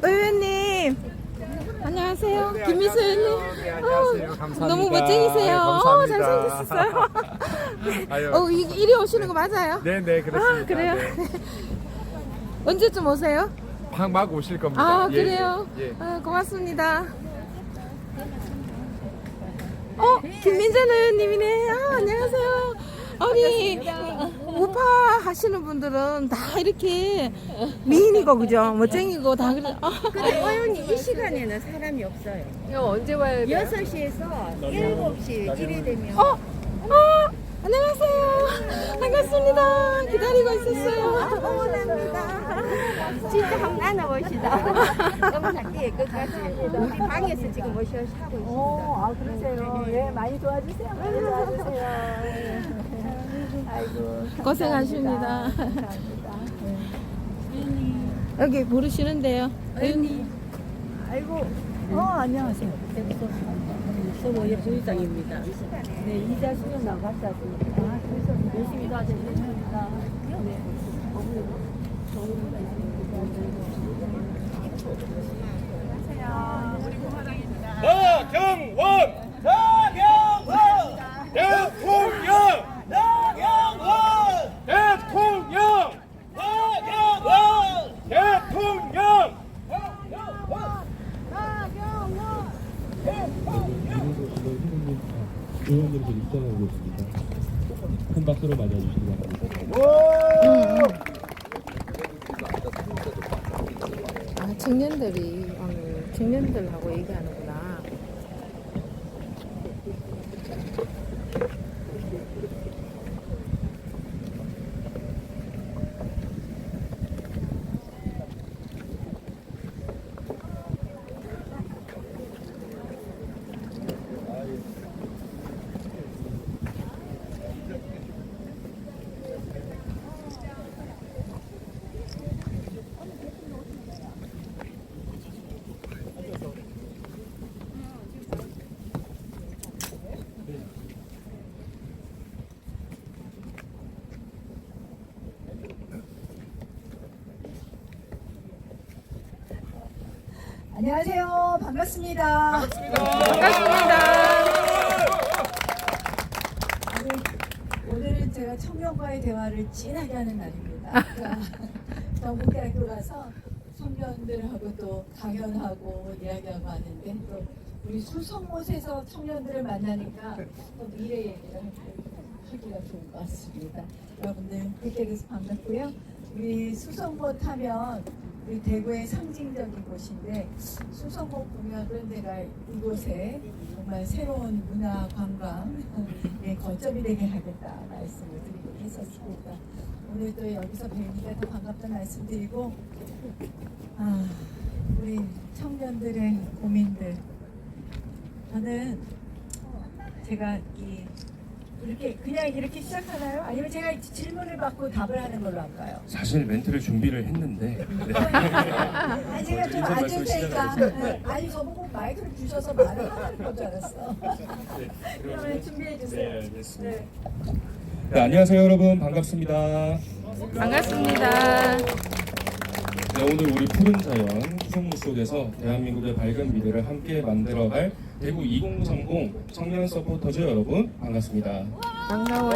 의원님 안녕하세요. 네, 김미수 의원님. 네, 안녕하세요. 감사합니다. 너무 멋쟁이세요. 네, 감사합니다. 잘생기셨어요. 아유. 이리 오시는 거 맞아요? 네, 그렇습니다. 아, 그래요? 네. 언제쯤 오세요? 막 오실 겁니다. 아, 예, 그래요? 예, 예. 아, 고맙습니다. 김민재 의원님이네. 아, 안녕하세요. 아니, 우파 하시는 분들은 다 이렇게 미인이고, 그죠? 멋쟁이고, 다 그래. 근데 의원님 이 시간에는 사람이 없어요. 이거 언제 와야 돼? 6시에서 7시 이래 되면 안녕하세요. 반갑습니다. 기다리고 있었어요. 응원합니다. 진짜 한번 안아봅시다. 너무 작게 끝까지. 우리 방에서 지금 모셔 하고 있습니다. 아, 그러세요. 예, 많이 도와주세요. 많이 도와주세요. 아이고. 고생하십니다. 여기 부르시는데요. 의원님. 아이고. 안녕하세요. 소모의 부의장입니다. 네, 이자 수령 같이 하십니다. 열심히 도와주십니다. 네. 나경원! 나경원! 대통령! 나경원! 대통령! 나경원! 대통령! 의원님들 입장하고 있습니다. 큰 박수로 맞아주시기 바랍니다. 아, 청년들이 오늘 청년들하고 얘기하는구나. 안녕하세요. 반갑습니다. 반갑습니다. 오늘은 제가 청년과의 대화를 진하게 하는 날입니다. 경북대학교 가서 청년들하고 또 강연하고 이야기하고 하는데 또 우리 수성못에서 청년들을 만나니까 또 미래 얘기를 하기가 좋은 것 같습니다. 여러분들 뵙게 돼서 반갑고요. 우리 수성못 하면 우리 대구의 상징적인 곳인데 수성못 보면 내가 이곳에 정말 새로운 문화 관광의 거점이 되게 하겠다 말씀을 드리고 했었습니다. 오늘 또 여기서 뵈니까 더 반갑다는 말씀드리고 우리 청년들의 고민들 저는 제가 그냥 이렇게 시작하나요? 아니면 제가 질문을 받고 답을 하는 걸로 할까요? 사실 멘트를 준비를 했는데 아니 제가 좀 인사 말씀 앉을 테니까 시작하겠습니다. 아니 저보고 마이크를 주셔서 말을 하는 건 줄 알았어. 그러면 준비해 주세요. 네, 알겠습니다. 네, 안녕하세요 여러분, 반갑습니다. 반갑습니다. 네, 오늘 우리 푸른 자연 수성무 속에서 대한민국의 밝은 미래를 함께 만들어갈 대구 2030 청년 서포터즈 여러분, 반갑습니다. 반가워요.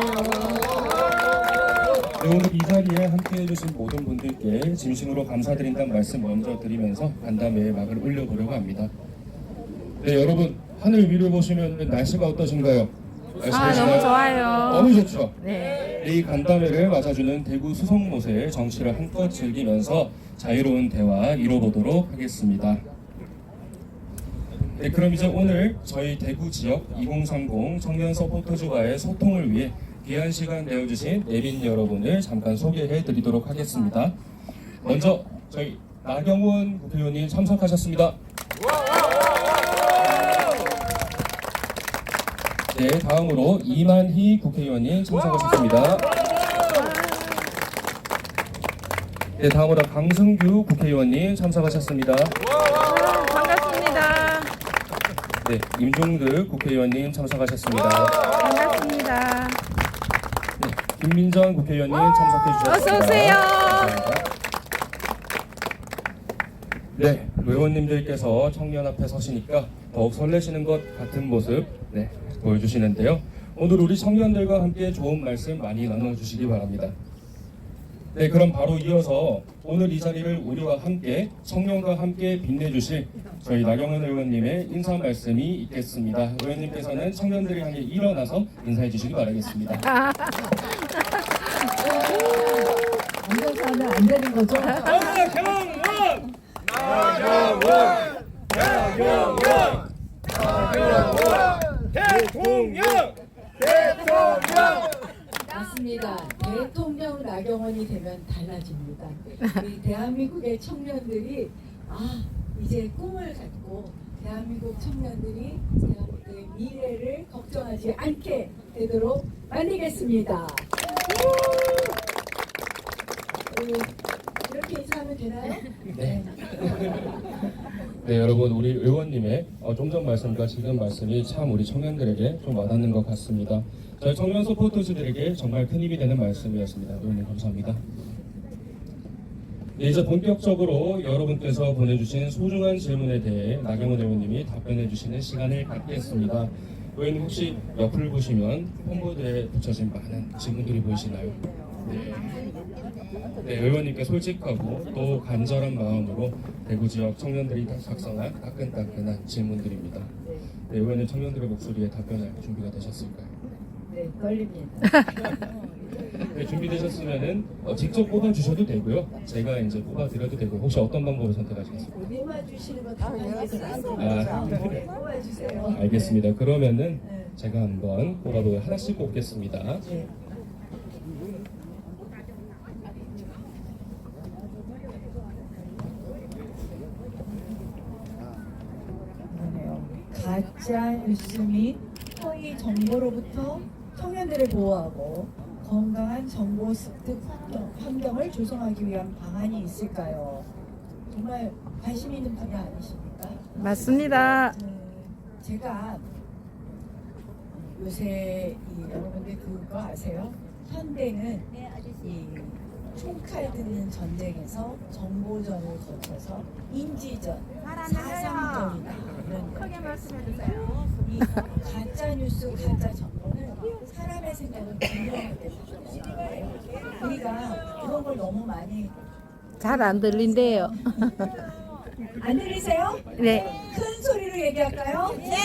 네, 오늘 이 자리에 함께 해주신 모든 분들께 진심으로 감사드린다는 말씀 먼저 드리면서 간담회의 막을 올려보려고 합니다. 네, 여러분 하늘 위를 보시면 날씨가 어떠신가요? 너무 좋아요. 너무 좋죠? 네. 이 간담회를 맞아주는 대구 수성못의 정치를 한껏 즐기면서 자유로운 대화 이뤄보도록 하겠습니다. 네, 그럼 이제 오늘 저희 대구 지역 2030 청년 서포터즈와의 소통을 위해 귀한 시간 내어주신 내빈 여러분을 잠깐 소개해 드리도록 하겠습니다. 먼저 저희 나경원 국회의원님 참석하셨습니다. 네, 다음으로 이만희 국회의원님 참석하셨습니다. 네, 다음으로 강승규 국회의원님 참석하셨습니다. 반갑습니다. 네, 임종득 국회의원님 참석하셨습니다. 반갑습니다. 네, 김민정 국회의원님 참석해 주셨습니다. 어서 오세요. 감사합니다. 네, 의원님들께서 청년 앞에 서시니까 더욱 설레시는 것 같은 모습 보여주시는데요. 오늘 우리 청년들과 함께 좋은 말씀 많이 나눠주시기 바랍니다. 네, 그럼 바로 이어서 오늘 이 자리를 우리와 함께 청년과 함께 빛내주실 저희 나경원 의원님의 인사 말씀이 있겠습니다. 의원님께서는 청년들을 향해 일어나서 인사해 주시기 바라겠습니다. 앉아서 하면 안 되는 거죠? 나경원! 나경원! 나경원! 나경원! 대통령! 대통령! 맞습니다. 대통령 나경원이 되면 달라집니다. 우리 대한민국의 청년들이 이제 꿈을 갖고 대한민국 청년들이 대한민국의 미래를 걱정하지 않게 되도록 만들겠습니다. 이렇게 인사하면 되나요? 네. 네, 여러분 우리 의원님의 좀 전 말씀과 지금 말씀이 참 우리 청년들에게 좀 와닿는 것 같습니다. 저희 청년 서포터즈들에게 정말 큰 힘이 되는 말씀이었습니다. 의원님 감사합니다. 네, 이제 본격적으로 여러분께서 보내주신 소중한 질문에 대해 나경원 의원님이 답변해 주시는 시간을 갖겠습니다. 의원님 혹시 옆을 보시면 홈보드에 붙여진 많은 질문들이 보이시나요? 네, 의원님께 솔직하고 또 간절한 마음으로 대구 지역 청년들이 작성한 따끈따끈한 질문들입니다. 네, 의원님 청년들의 목소리에 답변할 준비가 되셨을까요? 네, 떨립니다. 네, 준비되셨으면은 직접 뽑아주셔도 되고요. 제가 이제 뽑아드려도 되고요. 혹시 어떤 방법을 선택하시겠습니까? 뽑아주시는 거 당연히 네. 뽑아주세요. 알겠습니다. 그러면은 제가 한번 뽑아보고 하나씩 뽑겠습니다. 네. 가짜 뉴스 및 허위 정보로부터 청년들을 보호하고 건강한 정보 습득 환경을 조성하기 위한 방안이 있을까요? 정말 관심 있는 분야 아니십니까? 맞습니다. 제가 요새 여러분들 그거 아세요? 현대는 이 총칼 듣는 전쟁에서 정보전을 거쳐서 인지전, 사상전이다 이런 크게 말씀해 주세요. 이 가짜 뉴스, 가짜 정보는 사람의 생각을 분명하게 바꿔요. 우리가 그런 걸 너무 많이 잘 안 들린대요. 안 들리세요? 네. 큰 소리로 얘기할까요? 네.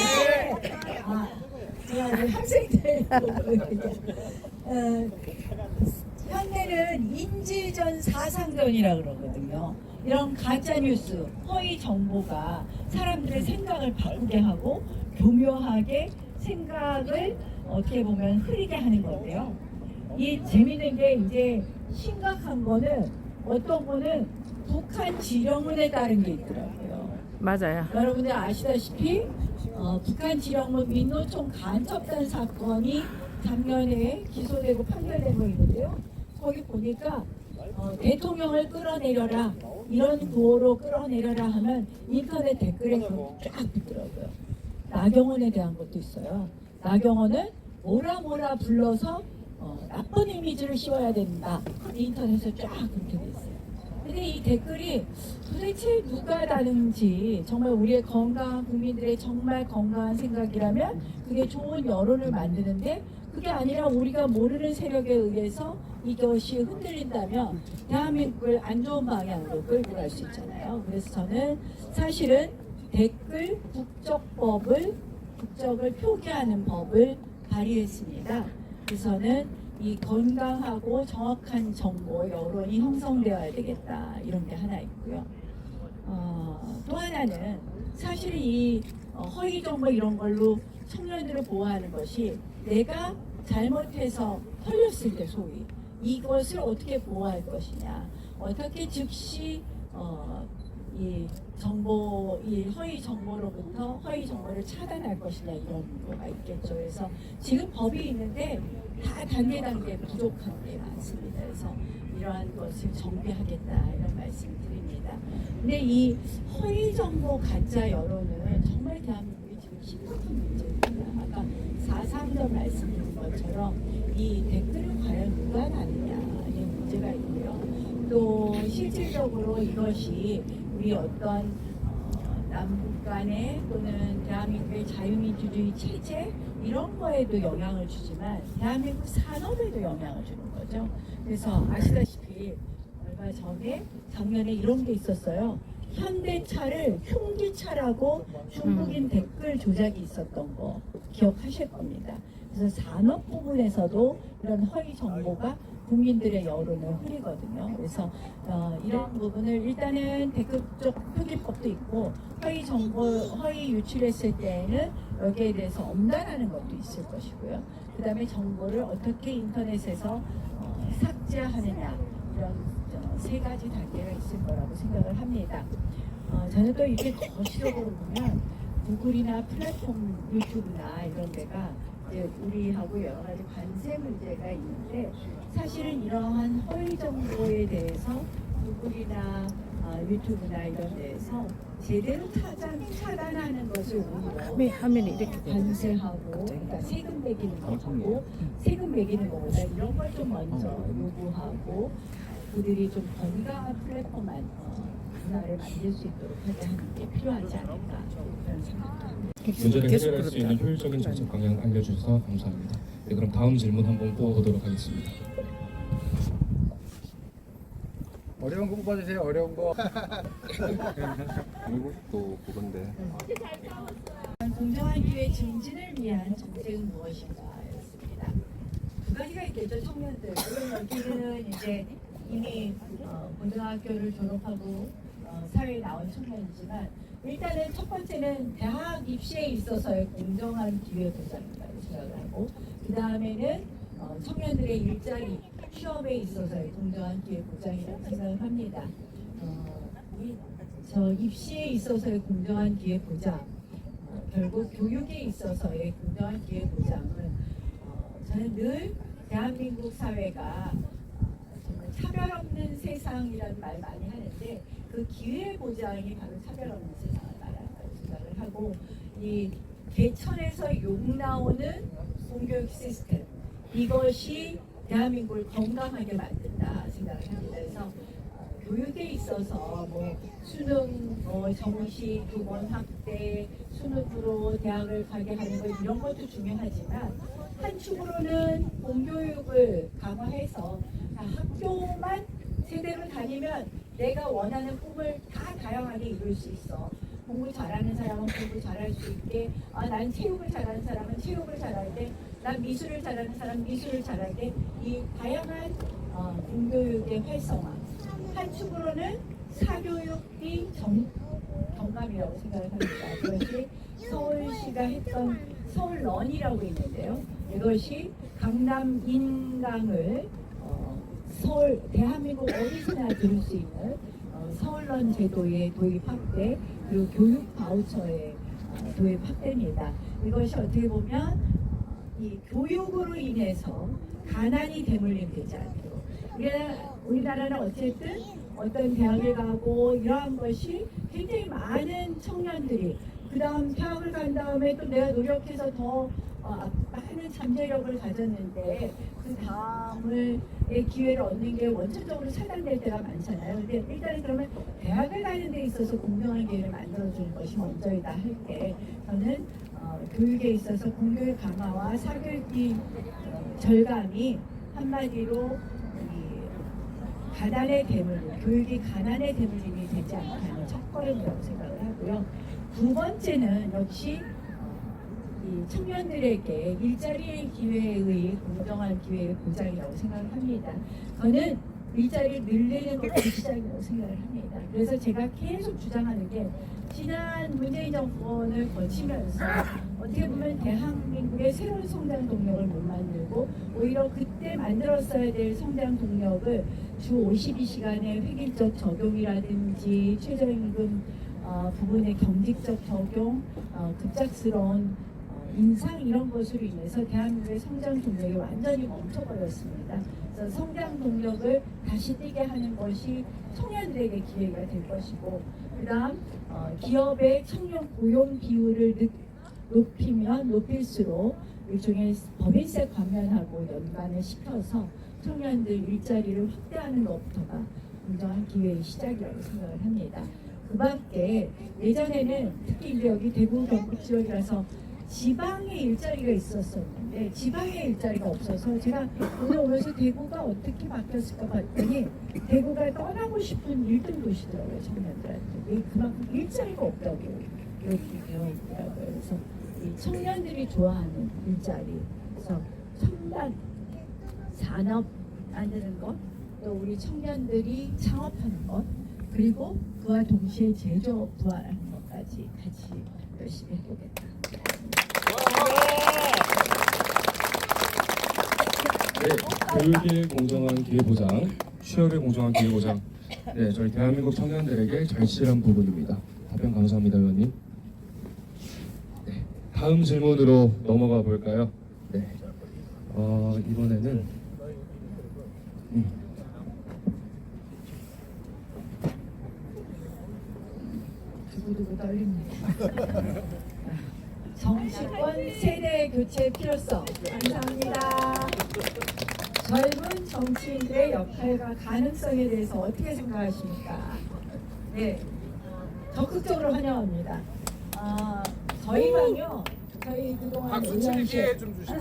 제가 우리 학생들 현대는 인지전 사상전이라 그러거든요. 이런 가짜 뉴스, 허위 정보가 사람들의 생각을 바꾸게 하고 교묘하게 생각을 어떻게 보면 흐리게 하는 건데요. 이 재밌는 게 이제 심각한 거는 어떤 거는 북한 지령문에 따른 게 있더라고요. 맞아요. 여러분들 아시다시피 북한 지령문 민노총 간첩단 사건이 작년에 기소되고 판결된 거 있는데요. 거기 보니까 대통령을 끌어내려라 이런 구호로 끌어내려라 하면 인터넷 댓글에 쫙 붙더라고요. 나경원에 대한 것도 있어요. 나경원은 뭐라 불러서 나쁜 이미지를 씌워야 된다. 인터넷에 쫙 그렇게 돼 있어요. 근데 이 댓글이 도대체 누가 다른지 정말 우리의 건강한 국민들의 정말 건강한 생각이라면 그게 좋은 여론을 만드는데 그게 아니라 우리가 모르는 세력에 의해서 이것이 흔들린다면 대한민국을 안 좋은 방향으로 끌고 갈 수 있잖아요. 그래서 저는 사실은 댓글 국적을 표기하는 법을 발의했습니다. 그래서는 이 건강하고 정확한 정보 여론이 형성되어야 되겠다 이런 게 하나 있고요. 또 하나는 사실 이 허위 정보 이런 걸로 청년들을 보호하는 것이 내가 잘못해서 털렸을 때 소위 이것을 어떻게 보호할 것이냐, 어떻게 즉시 이 허위 정보로부터 허위 정보를 차단할 것이냐 이런 거가 있겠죠. 그래서 지금 법이 있는데 다 단계 부족한 게 많습니다. 그래서 이러한 것을 정비하겠다 이런 말씀을 드립니다. 근데 이 허위 정보 가짜 여론은 정말 대한민국이 지금 심각한 문제입니다. 아까 4.3절 말씀드린 것처럼 이 댓글을 과연 누가 다느냐 이런 문제가 있고요. 또 실질적으로 이것이 우리 어떤 남북 간의 또는 대한민국의 자유민주주의 체제 이런 거에도 영향을 주지만 대한민국 산업에도 영향을 주는 거죠. 그래서 아시다시피 얼마 전에 작년에 이런 게 있었어요. 현대차를 흉기차라고 중국인 댓글 조작이 있었던 거 기억하실 겁니다. 그래서 산업 부분에서도 이런 허위 정보가 국민들의 여론을 흐리거든요. 그래서 이런 부분을 일단은 대급적 표기법도 있고 허위 정보, 허위 유출했을 때에는 여기에 대해서 엄단하는 것도 있을 것이고요. 그 다음에 정보를 어떻게 인터넷에서 삭제하느냐 이런 세 가지 단계가 있을 거라고 생각을 합니다. 저는 또 이게 거시적으로 보면 구글이나 플랫폼 유튜브나 이런 데가 이제 우리하고 여러 가지 관세 문제가 있는데 사실은 이러한 허위 정보에 대해서 구글이나 유튜브나 이런 데에서 제대로 차단하는 것을 오히려 화면이 이렇게 관세하고 그러니까 세금 매기는 거고 세금 매기는 것보다 이런 걸 좀 먼저 요구하고 그들이 좀 건강한 플랫폼만 문화를 만들 수 있도록 하는 게 필요하지 않을까 그런 생각입니다. 문제를 계속 해결할 수 있는 효율적인 정책 방향 알려주셔서 감사합니다. 네, 그럼 다음 질문 한번 뽑아보도록 하겠습니다. 어려운 거 뽑아주세요. 어려운 거. 미국도 그건데. 공정한 기회 증진을 위한 정책은 무엇인가 였습니다. 두 가지가 있겠죠. 청년들. 물론 여기는 이제 이미 고등학교를 졸업하고 사회에 나온 청년이지만 일단은 첫 번째는 대학 입시에 있어서의 공정한 기회 보장이라고 생각을 하고 그 다음에는 청년들의 일자리 취업에 있어서의 공정한 기회 보장이라고 생각을 합니다. 저 입시에 있어서의 공정한 기회 보장 결국 교육에 있어서의 공정한 기회 보장은 저는 늘 대한민국 사회가 정말 차별 없는 세상이라는 말 많이 하는데 그 기회 보장이 바로 차별 없는 세상을 말한다고 생각을 하고 이 개천에서 욕 나오는 공교육 시스템 이것이 대한민국을 건강하게 만든다 생각을 합니다. 그래서 교육에 있어서 뭐 수능, 정시 2번 확대, 수능으로 대학을 가게 하는 것 이런 것도 중요하지만 한 축으로는 공교육을 강화해서 학교만 제대로 다니면 내가 원하는 꿈을 다 다양하게 이룰 수 있어. 공부 잘하는 사람은 공부 잘할 수 있게, 난 체육을 잘하는 사람은 체육을 잘하게, 난 미술을 잘하는 사람은 미술을 잘하게 이 다양한 공교육의 활성화. 한 축으로는 사교육이 경감이라고 생각을 합니다. 그것이 서울시가 했던 서울런이라고 있는데요. 이것이 강남 인강을 서울 대한민국 어디서나 들을 수 있는 서울런 제도의 도입 확대 그리고 교육 바우처의 도입 확대입니다. 이것이 어떻게 보면 이 교육으로 인해서 가난이 대물림되지 않도록 우리나라는 어쨌든 어떤 대학을 가고 이러한 것이 굉장히 많은 청년들이 그 다음 대학을 간 다음에 또 내가 노력해서 더 많은 잠재력을 가졌는데 그 다음을 기회를 얻는 게 원천적으로 차단될 때가 많잖아요. 근데 일단은 그러면 대학을 가는 데 있어서 공정한 기회를 만들어주는 것이 먼저이다 할 때 저는 교육에 있어서 공교육 강화와 사교육비 절감이 한마디로 가난의 대물림, 교육이 가난의 대물림이 되지 않다는 첫걸음이라고 생각을 하고요. 두 번째는 역시 이 청년들에게 일자리의 기회의 공정한 기회의 보장이라고 생각을 합니다. 저는 일자리를 늘리는 것이 시작이라고 생각을 합니다. 그래서 제가 계속 주장하는 게 지난 문재인 정권을 거치면서 어떻게 보면 대한민국의 새로운 성장 동력을 못 만들고 오히려 그때 만들었어야 될 성장 동력을 주 52시간의 획일적 적용이라든지 최저임금 부분의 경직적 적용, 급작스러운 인상 이런 것으로 인해서 대한민국의 성장 동력이 완전히 멈춰버렸습니다. 그래서 성장 동력을 다시 뛰게 하는 것이 청년들에게 기회가 될 것이고 그 다음 기업의 청년 고용 비율을 높이면 높일수록 일종의 법인세 감면하고 연관을 시켜서 청년들 일자리를 확대하는 것부터가 공정한 기회의 시작이라고 생각을 합니다. 그 밖에 예전에는 특히 이제 여기 대구 경북 지역이라서 지방에 일자리가 있었었는데 지방에 일자리가 없어서 제가 오늘 오면서 대구가 어떻게 바뀌었을까 봤더니 대구가 떠나고 싶은 1등 도시더라고요, 청년들한테. 그만큼 일자리가 없다고 이렇게 되어 있더라고요. 그래서 이 청년들이 좋아하는 일자리, 그래서 첨단 산업 만드는 것, 또 우리 청년들이 창업하는 것, 그리고 그와 동시에 제조 부활하는 것까지 같이 열심히 해보겠다. 네, 교육의 공정한 기회 보장, 취업의 공정한 기회 보장. 네, 저희 대한민국 청년들에게 절실한 부분입니다. 답변 감사합니다, 의원님. 네, 다음 질문으로 넘어가 볼까요? 네, 이번에는 두고두고 떨립니다. 정치권 세대 교체 필요성. 감사합니다. 젊은 정치인들의 역할과 가능성에 대해서 어떻게 생각하십니까? 네, 적극적으로 환영합니다. 저희만요, 저희 그동안 박수 치는 기회 좀 주십시오.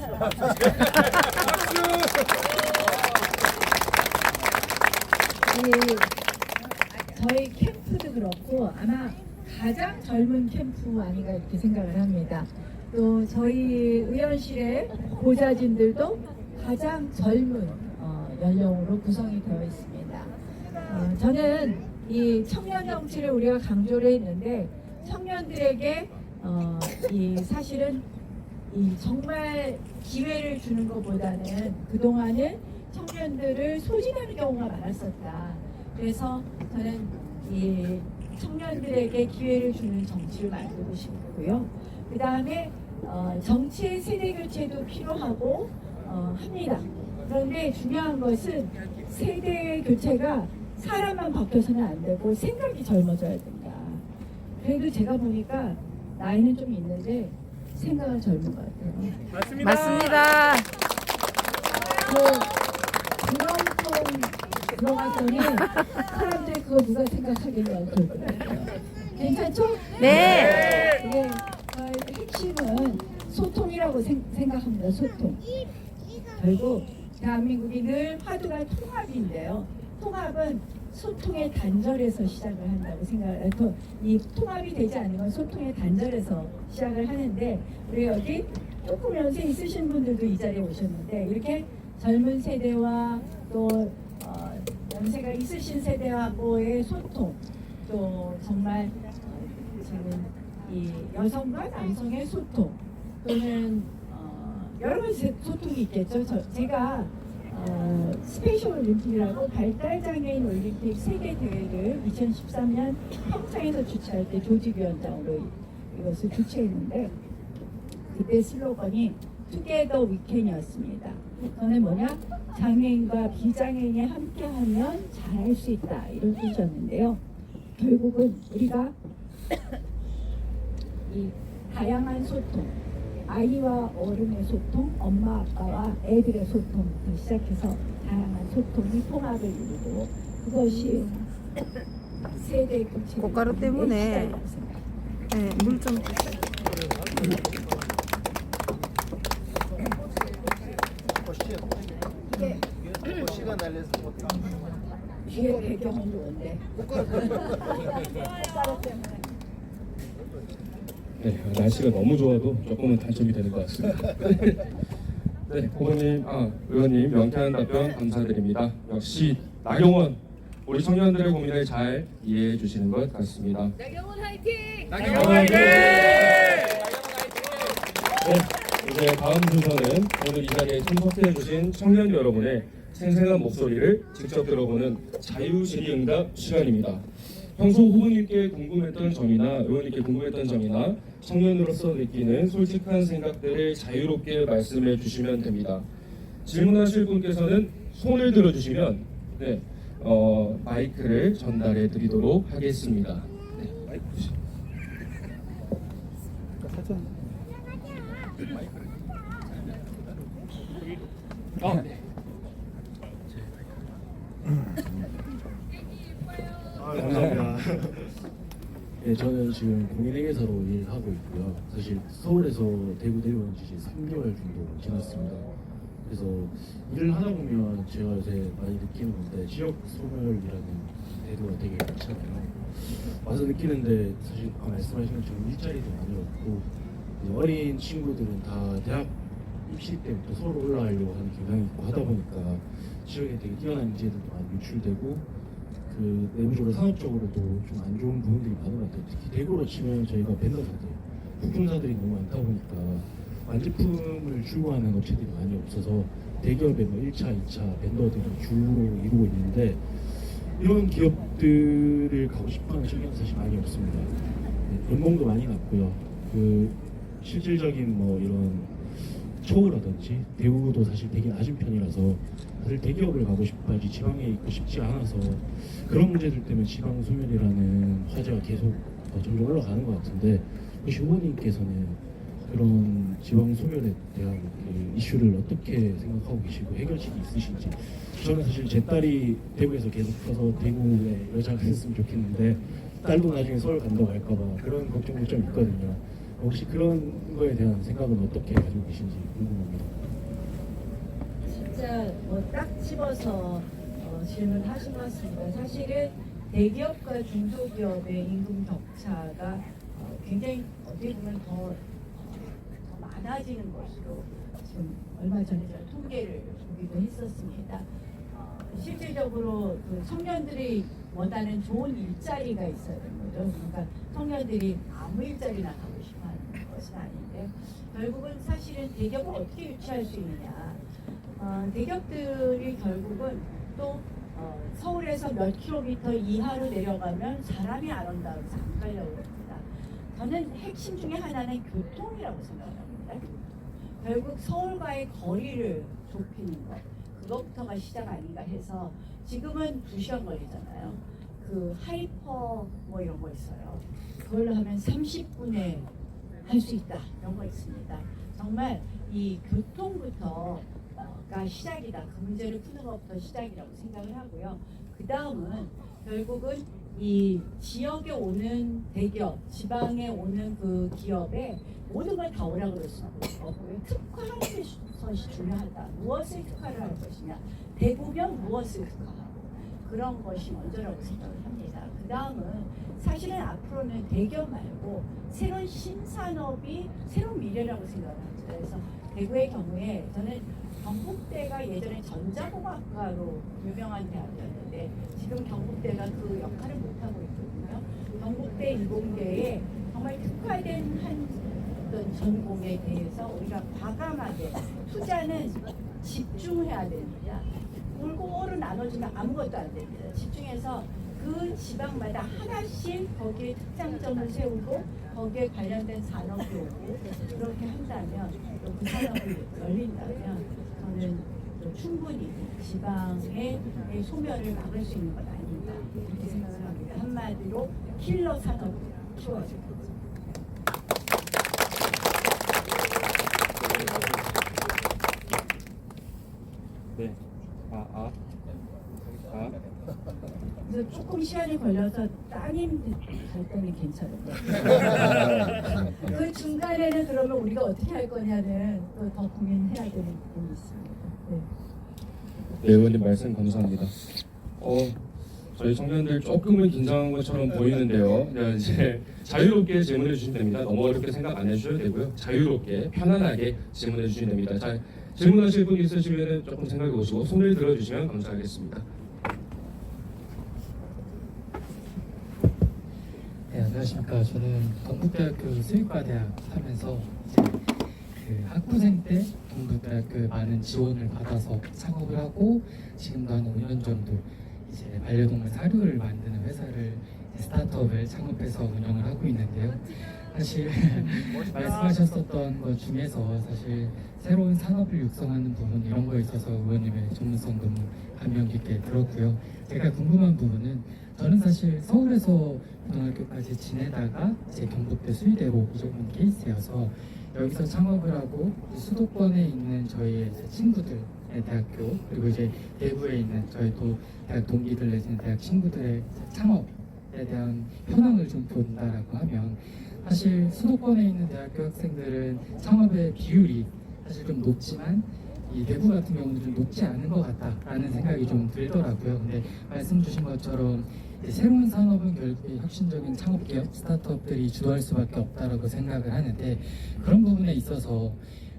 저희 캠프도 그렇고 아마 가장 젊은 캠프 아닌가 이렇게 생각을 합니다. 또 저희 의원실의 보좌진들도 가장 젊은 연령으로 구성이 되어 있습니다. 저는 이 청년 정치를 우리가 강조를 했는데 청년들에게 이 사실은 이 정말 기회를 주는 것보다는 그동안은 청년들을 소진하는 경우가 많았었다. 그래서 저는 이 청년들에게 기회를 주는 정치를 만들고 싶고요. 그 다음에 정치의 세대 교체도 필요하고 합니다. 그런데 중요한 것은 세대 교체가 사람만 바뀌어서는 안 되고 생각이 젊어져야 된다. 그래도 제가 보니까 나이는 좀 있는데 생각은 젊은 것 같아요. 맞습니다. 드럼통 들어갔더니 사람들이 그거 누가 생각하겠냐고 그러더라고요. 괜찮죠? 네. 이게 핵심은 소통이라고 생각합니다. 소통. 결국 대한민국이 늘 화두가 통합인데요. 통합은 소통의 단절에서 시작을 한다고 생각을 해요. 이 통합이 되지 않는 건 소통의 단절에서 시작을 하는데 우리 여기 조금 연세 있으신 분들도 이 자리에 오셨는데 이렇게 젊은 세대와 또 연세가 있으신 세대하고의 소통, 또 정말 지금 이 여성과 남성의 소통 또는 여러 가지 소통이 있겠죠. 제가 스페셜 올림픽이라고 발달장애인 올림픽 세계 대회를 2013년 평창에서 주최할 때 조직위원장으로 이것을 주최했는데 그때 슬로건이 Together We Can이었습니다. 그거는 뭐냐? 장애인과 비장애인이 함께하면 잘할 수 있다 이런 뜻이었는데요. 결국은 우리가 이 다양한 소통, 아이와 어른의 소통, 엄마 아빠와 애들의 소통부터 시작해서 다양한 소통이 통합을 이루고 그것이 세대 교체 꽃가루 때문에 네, 물 좀 주세요. 시간 날려서 뒤에 배경은 좋은데 네, 날씨가 너무 좋아도 조금은 단점이 되는 것 같습니다. 네, 후보님, 의원님 명쾌한 답변 감사드립니다. 역시 나경원 우리 청년들의 고민을 잘 이해해 주시는 것 같습니다. 나경원 화이팅! 나경원 화이팅! 네, 이제 다음 순서는 오늘 이 자리에 참석해 주신 청년 여러분의 생생한 목소리를 직접 들어보는 자유질의응답 시간입니다. 평소 후보님께 궁금했던 점이나 의원님께 궁금했던 점이나 청년으로서 느끼는 솔직한 생각들을 자유롭게 말씀해 주시면 됩니다. 질문하실 분께서는 손을 들어주시면 네, 마이크를 전달해 드리도록 하겠습니다. 네, 마이크 주시죠. 네. 감사합니다. 네, 저는 지금 공인회계사로 일하고 있고요. 사실 서울에서 대구 내려온 지 이제 3개월 정도 지났습니다. 그래서 일을 하다 보면 제가 요새 많이 느끼는 건데 지역 소멸이라는 태도가 되게 많잖아요. 와서 느끼는데 사실 아까 말씀하신 것처럼 일자리도 많이 없고 이제 어린 친구들은 다 대학 입시 때부터 서울 올라가려고 하는 경향이 있고 하다 보니까 지역에 되게 뛰어난 인재들도 많이 유출되고 그 내부적으로 산업적으로도 좀 안 좋은 부분들이 많은 것 같아요. 특히 대구로 치면 저희가 벤더사들, 부품사들이 너무 많다 보니까 완제품을 출고하는 업체들이 많이 없어서 대기업의 뭐 1차, 2차 벤더들이 주로 이루고 있는데 이런 기업들을 가고 싶어하는 청년은 사실 많이 없습니다. 연봉도 많이 낮고요. 그 실질적인 뭐 이런 처우라든지 대우도 사실 되게 낮은 편이라서 다들 대기업을 가고 싶어하지 지방에 있고 싶지 않아서 그런 문제들 때문에 지방 소멸이라는 화제가 계속 점점 올라가는 것 같은데 혹시 후보님께서는 그런 지방 소멸에 대한 그 이슈를 어떻게 생각하고 계시고 해결책이 있으신지. 저는 사실 제 딸이 대구에서 계속 커서 대구에 여자가 있었으면 좋겠는데 딸도 나중에 서울 간다고 할까봐 그런 걱정도 좀 있거든요. 혹시 그런 거에 대한 생각은 어떻게 가지고 계신지 궁금합니다. 진짜 뭐 딱 집어서 질문하신 것 같습니다. 사실은 대기업과 중소기업의 임금 격차가 굉장히 어떻게 보면 더 많아지는 것으로 지금 얼마 전에 제가 통계를 보기도 했었습니다. 실질적으로 그 청년들이 원하는 좋은 일자리가 있어야 되는 거죠. 그러니까 청년들이 아무 일자리나 가고 싶어하는 것은 아닌데 결국은 사실은 대기업을 어떻게 유치할 수 있느냐. 대기업들이 결국은 또 서울에서 몇 킬로미터 이하로 내려가면 사람이 안 온다고 해서 안 가려고 합니다. 저는 핵심 중에 하나는 교통이라고 생각합니다. 결국 서울과의 거리를 좁히는 것, 그것부터가 시작 아닌가 해서 지금은 2시간 걸리잖아요. 그 하이퍼 뭐 이런 거 있어요. 그걸로 하면 30분에 할 수 있다 이런 거 있습니다. 정말 이 교통부터가 시작이다. 그 문제를 푸는 것부터 시작이라고 생각을 하고요. 그 다음은 결국은 이 지역에 오는 대기업, 지방에 오는 그 기업에 모든 걸 다 오라고 그럴 수는 없고요. 특화하는 것이 중요하다. 무엇을 특화를 할 것이냐. 대구면 무엇을 특화하고 그런 것이 먼저라고 생각을 합니다. 그 다음은 사실은 앞으로는 대기업 말고 새로운 신산업이 새로운 미래라고 생각을 합니다. 그래서 대구의 경우에 저는 경북대가 예전에 전자공학과로 유명한 대학이었는데 지금 경북대가 그 역할을 못하고 있거든요. 경북대 인공계에 정말 특화된 한 어떤 전공에 대해서 우리가 과감하게 투자는 집중해야 됩니다. 골고루 나눠주면 아무것도 안 됩니다. 집중해서 그 지방마다 하나씩 거기에 특장점을 세우고 거기에 관련된 산업이 오고 그렇게 한다면 또 그 산업이 열린다면 저는 또 충분히 지방의 소멸을 막을 수 있는 것 아닌가 이렇게 생각을 합니다. 한마디로 킬러 산업을 키워주고 네. 그래서 조금 시간이 걸려서 따님 갈 때는 괜찮은데 그 중간에는 그러면 우리가 어떻게 할 거냐는 또 더 고민해야 되는 부분이 있습니다. 네. 네, 의원님 말씀 감사합니다. 저희 청년들 조금은 긴장한 것처럼 보이는데요. 그냥 이제 자유롭게 질문해 주시면 됩니다. 너무 어렵게 생각 안 해주셔도 되고요. 자유롭게 편안하게 질문해 주시면 됩니다. 자, 질문하실 분 있으시면 조금 생각해 보시고 손을 들어주시면 감사하겠습니다. 네, 안녕하십니까. 저는 경북대학교 수의과대학 하면서 이제 그 학부생 때 경북대학교에 많은 지원을 받아서 창업을 하고 지금도 한 5년 정도 이제 반려동물 사료를 만드는 회사를 스타트업을 창업해서 운영을 하고 있는데요. 사실 말씀하셨었던 것 중에서 사실 새로운 산업을 육성하는 부분 이런 거에 있어서 의원님의 전문성 너무 감명 깊게 들었고요. 제가 궁금한 부분은 저는 사실 서울에서 고등학교까지 지내다가 이제 경북대 수의대로 이적한 케이스여서 여기서 창업을 하고 수도권에 있는 저희의 친구들의 대학교 그리고 이제 대구에 있는 저희 또 대학 동기들 내지는 대학 친구들의 창업 대한 현황을 좀 본다라고 하면 사실 수도권에 있는 대학교 학생들은 창업의 비율이 사실 좀 높지만 이 대구 같은 경우는 좀 높지 않은 것 같다라는 생각이 좀 들더라고요. 근데 말씀 주신 것처럼 새로운 산업은 결국 혁신적인 창업 기업 스타트업들이 주도할 수밖에 없다라고 생각을 하는데 그런 부분에 있어서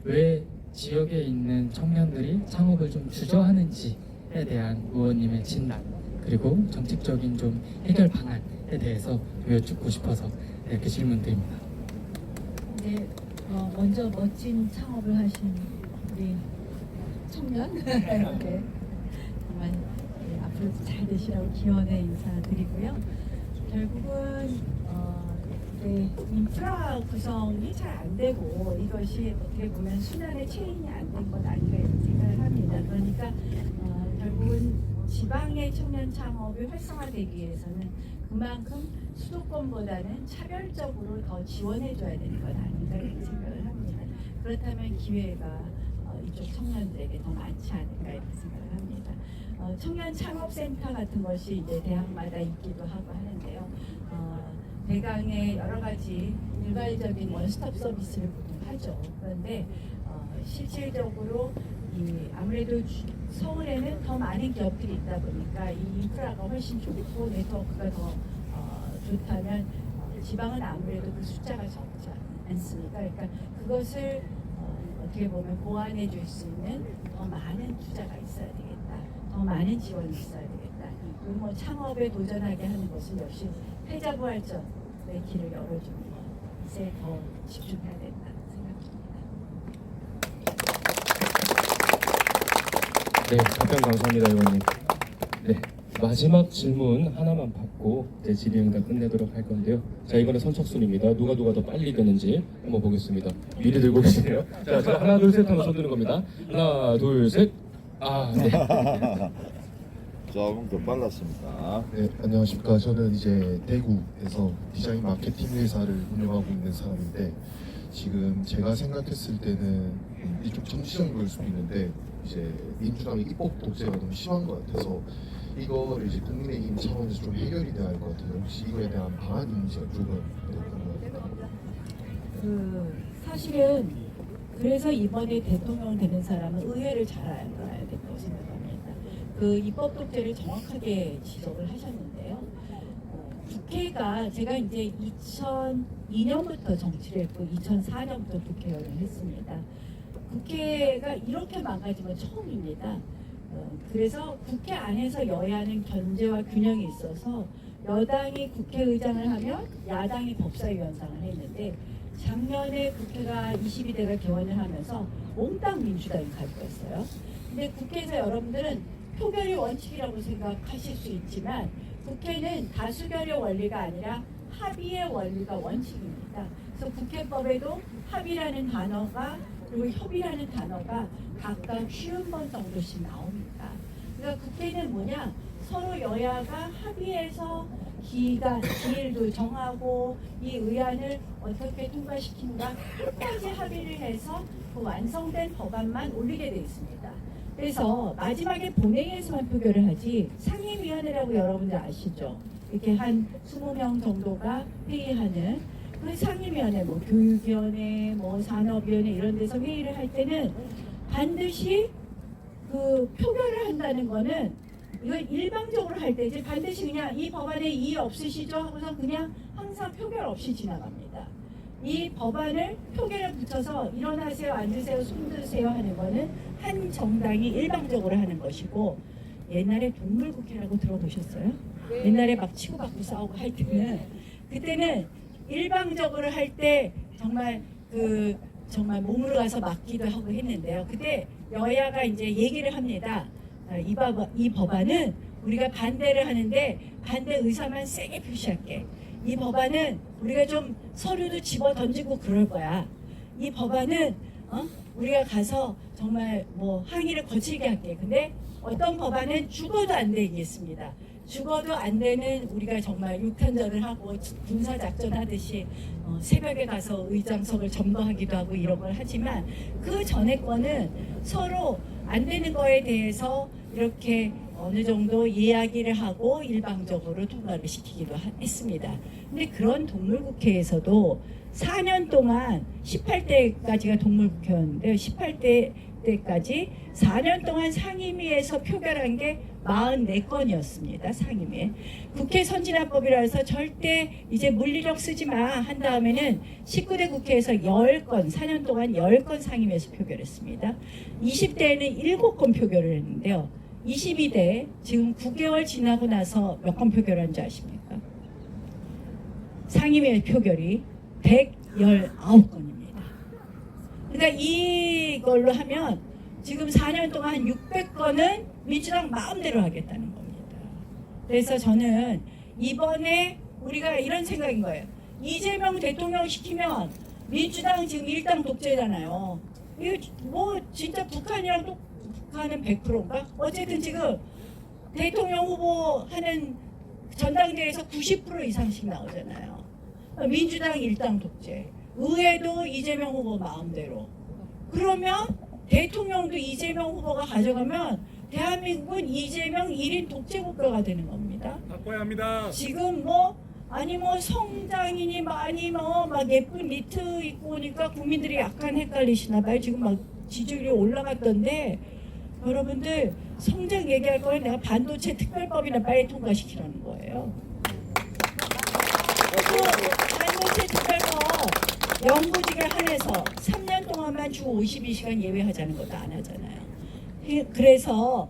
왜 지역에 있는 청년들이 창업을 좀 주저하는지에 대한 의원님의 진단 그리고 정책적인 좀 해결 방안에 대해서 여쭙고 싶어서 이렇게 질문드립니다. 네, 먼저 멋진 창업을 하신 우리 청년 네, 정말 앞으로도 잘 되시라고 기원의 인사드리고요. 결국은 인프라 구성이 잘 안 되고 이것이 어떻게 보면 순환의 체인이 안 된 건 아닌가 이런 생각을 합니다. 그러니까 결국은 지방의 청년 창업이 활성화되기 위해서는 그만큼 수도권보다는 차별적으로 더 지원해줘야 되는 건 아닌가 이렇게 생각을 합니다. 그렇다면 기회가 이쪽 청년들에게 더 많지 않을까 이렇게 생각을 합니다. 청년 창업센터 같은 것이 이제 대학마다 있기도 하고 하는데요. 대강의 여러 가지 일괄적인 원스톱 서비스를 보통 하죠. 그런데 실질적으로 아무래도 서울에는 더 많은 기업들이 있다 보니까 이 인프라가 훨씬 좋고 네트워크가 더 좋다면 지방은 아무래도 그 숫자가 적지 않습니까? 그러니까 그것을 어떻게 보면 보완해 줄 수 있는 더 많은 투자가 있어야 되겠다. 더 많은 지원이 있어야 되겠다. 그리고 뭐 창업에 도전하게 하는 것은 역시 패자부활전의 길을 열어주는 것에 더 집중해야 된다 생각합니다. 네, 답변 감사합니다, 의원님. 네, 마지막 질문 하나만 받고 이제 질의응답 끝내도록 할 건데요. 자, 이번에 선착순입니다. 누가 더 빨리 되는지 한번 보겠습니다. 미리 들고 계시네요. 자, 제가 하나, 둘, 셋 하면 손 드는 겁니다. 하나, 둘, 셋. 아, 네. 조금 더 빨랐습니다. 네, 안녕하십니까. 저는 이제 대구에서 디자인 마케팅 회사를 운영하고 있는 사람인데 지금 제가 생각했을 때는 이쪽 정치적인 걸 수도 있는데 이제 민주당의 입법 독재가 너무 심한 것 같아서 이거를 이제 국민의힘 차원에서 좀 해결이 돼야 할 것 같아요. 혹시 이거에 대한 방안이 있는지 여쭤보면 궁금합니다. 사실은 그래서 이번에 대통령 되는 사람은 의회를 잘 알아야 된다고 생각합니다. 그 입법 독재를 정확하게 지적을 하셨는데요. 국회가 제가 이제 2002년부터 정치를 했고 2004년부터 국회의원을 했습니다. 국회가 이렇게 망가지면 처음입니다. 그래서 국회 안에서 여야는 견제와 균형이 있어서 여당이 국회의장을 하면 야당이 법사위원장을 했는데 작년에 국회가 22대가 개원을 하면서 몽땅 민주당이 가지고 있어요. 근데 국회에서 여러분들은 표결이 원칙이라고 생각하실 수 있지만 국회는 다수결의 원리가 아니라 합의의 원리가 원칙입니다. 그래서 국회법에도 합의라는 단어가 그리고 협의라는 단어가 각각 50번 정도씩 나옵니다. 그러니까 국회는 뭐냐? 서로 여야가 합의해서 기일도 정하고 이 의안을 어떻게 통과시킨가 끝까지 합의를 해서 그 완성된 법안만 올리게 되어 있습니다. 그래서 마지막에 본회의에서만 표결을 하지 상임위원회라고 여러분들 아시죠? 이렇게 한 20명 정도가 회의하는 그 상임위원회, 뭐 교육위원회, 뭐 산업위원회 이런 데서 회의를 할 때는 반드시 그 표결을 한다는 거는 이걸 일방적으로 할 때 이제 반드시 그냥 이 법안에 이의 없으시죠? 하고서 그냥 항상 표결 없이 지나갑니다. 이 법안을 표결에 붙여서 일어나세요, 앉으세요, 손 드세요 하는 거는 한 정당이 일방적으로 하는 것이고 옛날에 동물국회라고 들어보셨어요? 옛날에 막 치고받고 싸우고 할 때는 그때는 일방적으로 할 때 정말 정말 몸으로 가서 맞기도 하고 했는데요. 그때 여야가 이제 얘기를 합니다. 이 법안은 우리가 반대를 하는데 반대 의사만 세게 표시할게. 이 법안은 우리가 좀 서류도 집어 던지고 그럴 거야. 이 법안은 우리가 가서 정말 뭐 항의를 거칠게 할게. 근데 어떤 법안은 죽어도 안 되겠습니다. 죽어도 안 되는 우리가 정말 육탄전을 하고 군사작전 하듯이 새벽에 가서 의장석을 점거하기도 하고 이런 걸 하지만 그 전에 거는 서로 안 되는 거에 대해서 이렇게 어느 정도 이야기를 하고 일방적으로 통과를 시키기도 했습니다. 근데 그런 동물국회에서도 4년 동안 18대까지가 동물국회였는데요. 18대 때까지 4년 동안 상임위에서 표결한 게 44건이었습니다. 상임위에. 국회 선진화법이라 해서 절대 이제 물리력 쓰지 마 한 다음에는 19대 국회에서 10건, 4년 동안 10건 상임위에서 표결했습니다. 20대에는 7건 표결을 했는데요. 22대 지금 9개월 지나고 나서 몇 건 표결한지 아십니까? 상임위 표결이 119건입니다. 그러니까 이걸로 하면 지금 4년 동안 한 600건은 민주당 마음대로 하겠다는 겁니다. 그래서 저는 이번에 우리가 이런 생각인 거예요. 이재명 대통령 시키면 민주당 지금 일당 독재잖아요. 이거 뭐 진짜 북한이랑 또 북한은 100%인가? 어쨌든 지금 대통령 후보 하는 전당대회에서 90% 이상씩 나오잖아요. 민주당 일당 독재. 의회도 이재명 후보 마음대로. 그러면 대통령도 이재명 후보가 가져가면 대한민국은 이재명 1인 독재국가가 되는 겁니다. 바꿔야 합니다. 지금 뭐 아니 뭐 성장이니 많이 뭐 막 예쁜 니트 입고 오니까 국민들이 약간 헷갈리시나 봐요. 지금 막 지지율이 올라갔던데 여러분들 성장 얘기할 거면 내가 반도체 특별법이나 빨리 통과시키라는 거예요. 반도체 특별법 영구직에 한해서 3년 동안만 주 52시간 예외하자는 것도 안 하잖아요. 그래서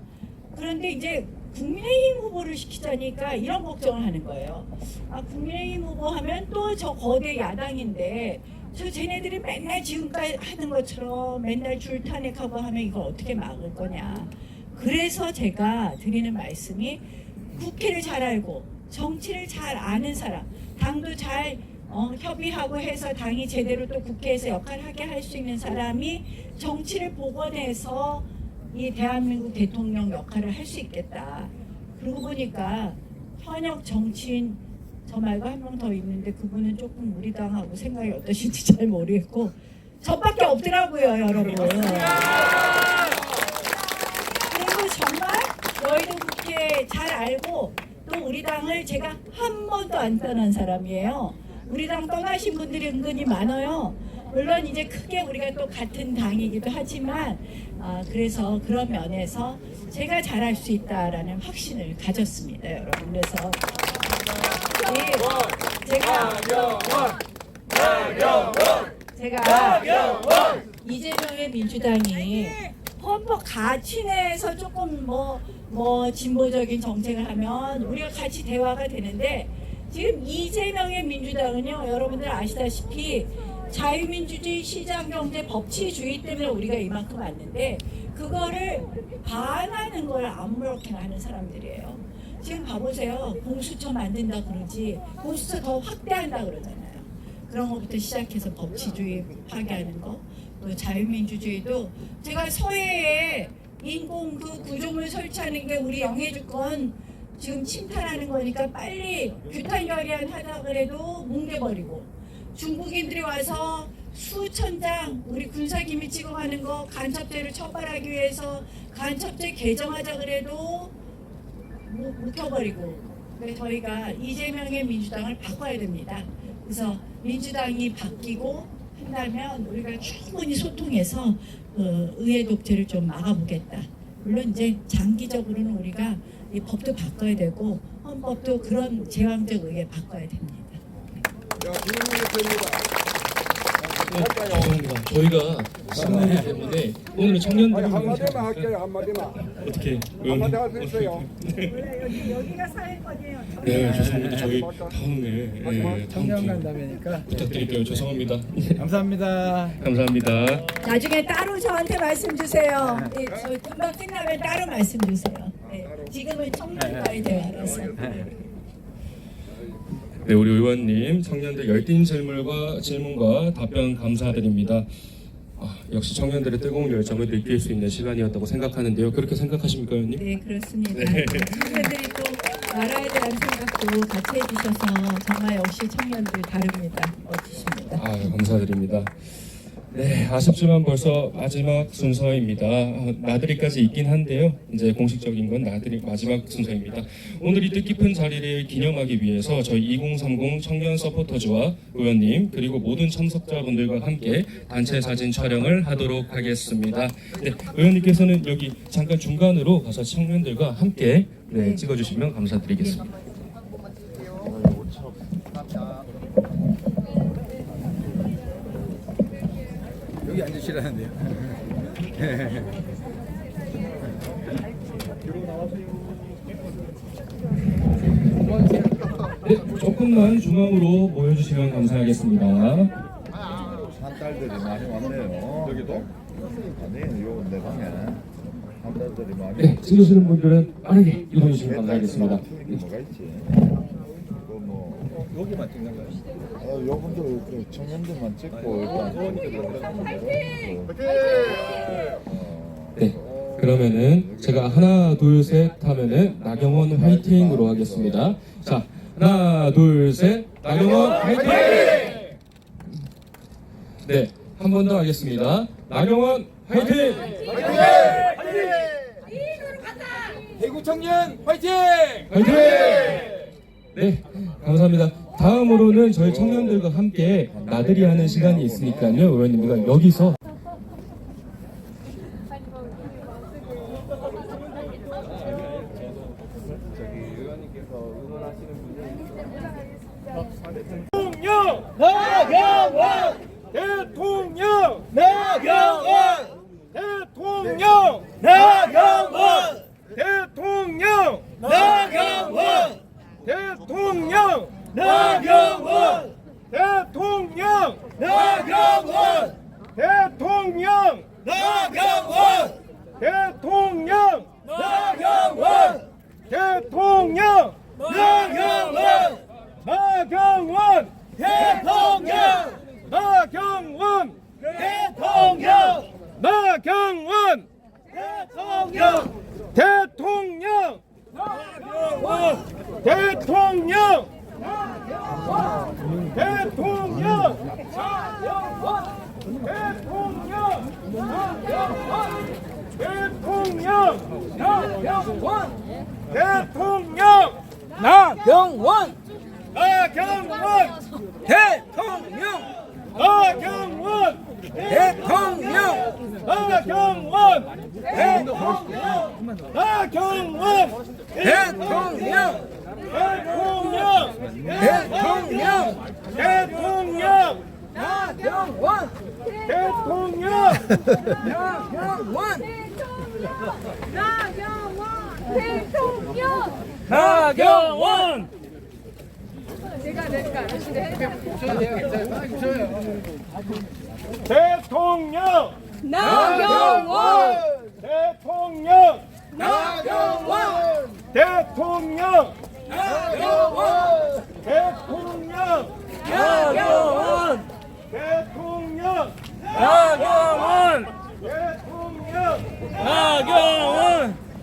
그런데 이제 국민의힘 후보를 시키자니까 이런 걱정을 하는 거예요. 아, 국민의힘 후보 하면 또 저 거대 야당인데 저 쟤네들이 맨날 지금까지 하는 것처럼 맨날 줄탄핵하고 하면 이걸 어떻게 막을 거냐. 그래서 제가 드리는 말씀이 국회를 잘 알고 정치를 잘 아는 사람, 당도 잘 협의하고 해서 당이 제대로 또 국회에서 역할을 하게 할 수 있는 사람이 정치를 복원해서 이 대한민국 대통령 역할을 할 수 있겠다. 그러고 보니까 현역 정치인 저 말고 한 명 더 있는데 그분은 조금 우리 당하고 생각이 어떠신지 잘 모르겠고 저밖에 없더라고요, 여러분. 그리고 정말 너희들 국회 잘 알고 또 우리 당을 제가 한 번도 안 떠난 사람이에요. 우리 당 떠나신 분들이 은근히 많아요. 물론 이제 크게 우리가 또 같은 당이기도 하지만 그래서 그런 면에서 제가 잘할 수 있다라는 확신을 가졌습니다, 여러분. 그래서 제가 이재명의 민주당이 헌법 가치 내에서 조금 뭐 진보적인 정책을 하면 우리가 같이 대화가 되는데 지금 이재명의 민주당은요, 여러분들 아시다시피 자유민주주의, 시장경제, 법치주의 때문에 우리가 이만큼 왔는데 그거를 반하는 걸 아무렇게나 하는 사람들이에요. 지금 봐보세요. 공수처 만든다 그러지 공수처 더 확대한다 그러잖아요. 그런 것부터 시작해서 법치주의 파괴하는 거, 또 자유민주주의도 제가 서해에 인공 그 구조물 설치하는 게 우리 영해주권 지금 침탈하는 거니까 빨리 규탄 결의안 하다 그래도 뭉개버리고 중국인들이 와서 수천 장 우리 군사기밀 찍어가는 거 간첩죄를 처벌하기 위해서 간첩죄 개정하자 그래도 묵혀버리고. 그래서 저희가 이재명의 민주당을 바꿔야 됩니다. 그래서 민주당이 바뀌고 한다면 우리가 충분히 소통해서 의회 독재를 좀 막아보겠다. 물론 이제 장기적으로는 우리가 이 법도 바꿔야 되고 헌법도 그런 제왕적 의회 바꿔야 됩니다. 죄송합니다. 저희가 신문이기 때문에 오늘 청년들이 한마디만 할게요. 한마디만. 어떻게 한마디 할 수 있어요. 여기가 사회권이에요. 네, 죄송합니다. 저희 다음에 청년 간담회니까 부탁드릴게요. 죄송합니다. 감사합니다. 감사합니다. 나중에 따로 저한테 말씀 주세요. 네, 저 금방 끝나면 따로 말씀 주세요. 네, 지금은 청년과의 대화라서. 네, 우리 의원님 청년들 열띤 질문과 답변 감사드립니다. 역시 청년들의 뜨거운 열정을 느낄 수 있는 시간이었다고 생각하는데요. 그렇게 생각하십니까, 의원님? 네, 그렇습니다. 청년들이 또 나라에 대한 생각도 같이 해주셔서 정말 역시 청년들 다릅니다. 멋지십니다. 감사드립니다. 네, 아쉽지만 벌써 마지막 순서입니다. 나들이까지 있긴 한데요. 이제 공식적인 건 나들이 마지막 순서입니다. 오늘 이 뜻깊은 자리를 기념하기 위해서 저희 2030 청년 서포터즈와 의원님 그리고 모든 참석자분들과 함께 단체 사진 촬영을 하도록 하겠습니다. 네, 의원님께서는 여기 잠깐 중간으로 가서 청년들과 함께 찍어주시면 감사드리겠습니다. 여기 앉으시라는데요. 네, 조금만 중앙으로 모여주시면 감사하겠습니다. 산딸들이 많이 왔네요. 여기도? 아니, 요 내 방에 산딸들이 많이. 네, 찍으시는 분들은 빠르게 이동해주시면 감사하겠습니다. 뭐가 있지? 여기만 찍는 거예요? 요분들 청년들만 찍고 일단 네, 그러면은 제가 하나 둘 셋 하면은 나경원 화이팅으로 하겠습니다. 자, 하나 둘 셋 나경원 화이팅! 네, 한 번 더 하겠습니다. 나경원 화이팅! 대구 청년 화이팅! 화이팅! 네, 감사합니다. 다음으로는 저희 청년들과 함께 나들이 하는 시간이 있으니까요. 의원님들 여기서 대통령 나경원 대통령 나경원 대통령 나경원 대통령 나경원 대통령 나경원 대통령 나경원 대통령 나경원 대통령 나경원 나경원 대통령 나경원 대통령 나경원 대통령 대통령 나경원 대통령 대통령 대통령 대통령 나경원 대통령 나경원 나경원 대통령 나경원 대통령 나경원 대통령 나경원 대통령 대통령 대통령 대통령 나경원 대통령 나경원 대통령 나경원 대통령 나경원 대통령 나경원 대통령 나경원 대통령 나경원 대통령 나경원 대통령 나경원 대통령 나경원 대통령 나경원 대통령 나경원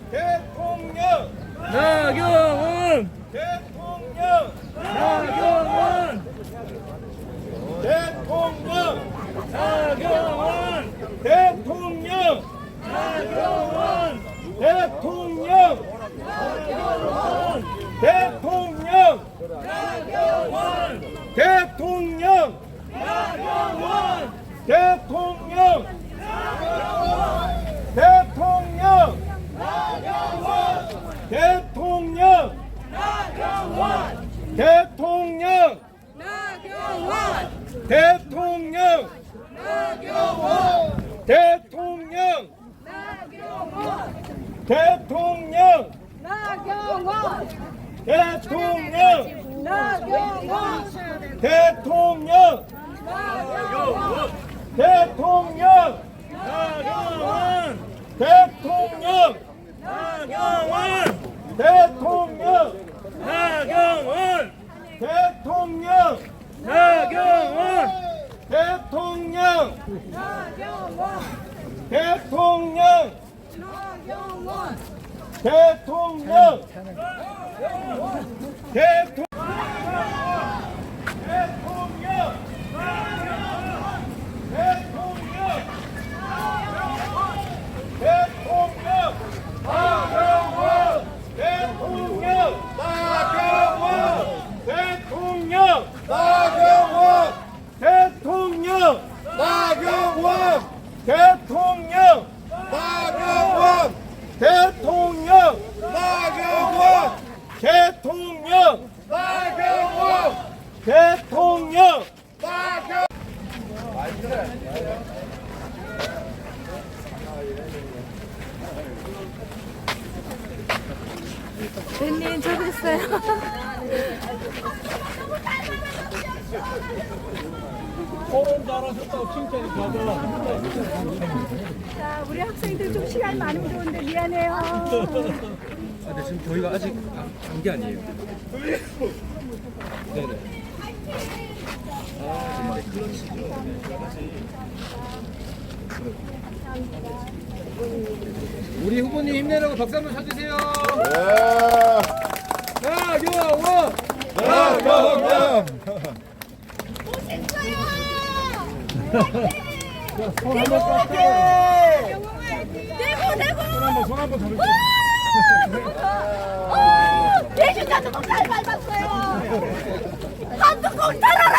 대통령 나경원 대통령 나경원 대통령 나경원 대통령 나경원 대통령 대통령 나경원 대통령 나경원 대통령 나경원 대통령 나경원 대통령 나경원 대통령 나경원 대통령 나경원 대통령 나경원 대통령 나경원 대통령 나경원 대통령 나경원 대통령 나경원 대통령 나경원 대통령 나경원 대통령 대통령 대통령 대통령 나경원 대통령 댄님 잘했어요. 토론 잘하셨다고 칭찬이 받아. 자, 우리 학생들 좀 시간 많으면 좋은데 미안해요. 근데 지금 저희가 아직 간 게 아니에요. 네네. 우리 후보님 힘내라고 박수 한번 쳐주세요. 예. 나경원 나경원 손 한번 깎게. 손 한번 잡으세요. 대주자도 잘 밟았어요. 한뚜껑 달아라.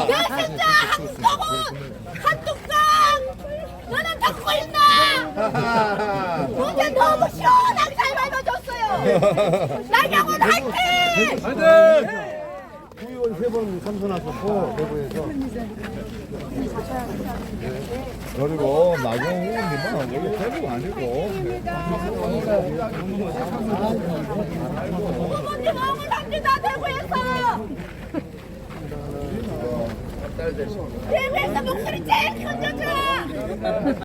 대주자 한뚜껑 너는 듣고 있나? 문제 너무 시원하게 잘 밟아줬어요. 나경원 화이팅! 화이팅! 구의원 3번 삼선하셨고 내부에서 그리고 나경원 의원님은 여기 대구 아니고 부모님 억울합니다. 대구에서 대구에서 목소리 제일 큰 여자.